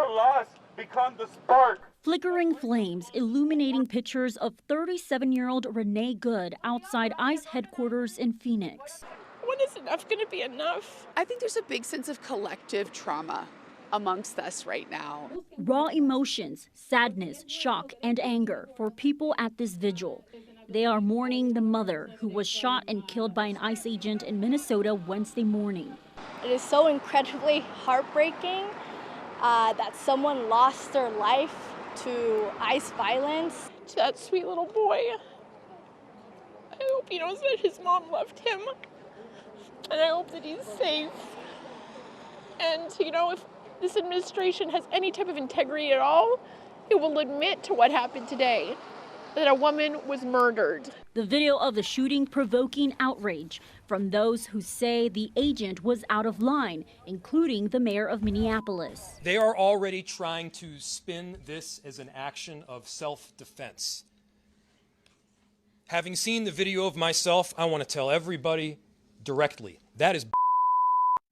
loss become the spark. Flickering flames illuminating pictures of 37-year-old Renee Good outside ICE headquarters in Phoenix. When is enough going to be enough? I think there's a big sense of collective trauma amongst us right now. Raw emotions, sadness, shock, and anger for people at this vigil. They are mourning the mother who was shot and killed by an ICE agent in Minnesota Wednesday morning. It is so incredibly heartbreaking that someone lost their life to ICE violence. To that sweet little boy. I hope he knows that his mom loved him. And I hope that he's safe. And, you know, if this administration has any type of integrity at all, it will admit to what happened today, that a woman was murdered. The video of the shooting provoking outrage from those who say the agent was out of line, including the mayor of Minneapolis. They are already trying to spin this as an action of self-defense. Having seen the video of myself, I want to tell everybody directly, that is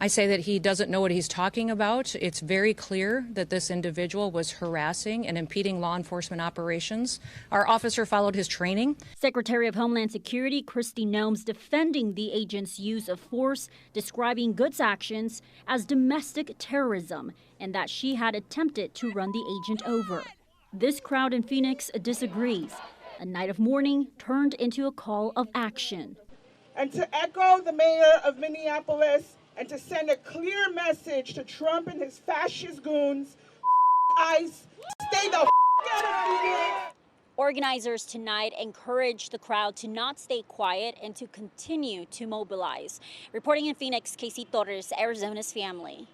I say that he doesn't know what he's talking about. It's very clear that this individual was harassing and impeding law enforcement operations. Our officer followed his training. Secretary of Homeland Security Kristi Noem's defending the agent's use of force, describing Good's actions as domestic terrorism and that she had attempted to run the agent over. This crowd in Phoenix disagrees. A night of mourning turned into a call of action. And to echo the mayor of Minneapolis, and to send a clear message to Trump and his fascist goons, ICE, stay the out of Phoenix. Organizers tonight encouraged the crowd to not stay quiet and to continue to mobilize. Reporting in Phoenix, Casey Torres, Arizona's Family.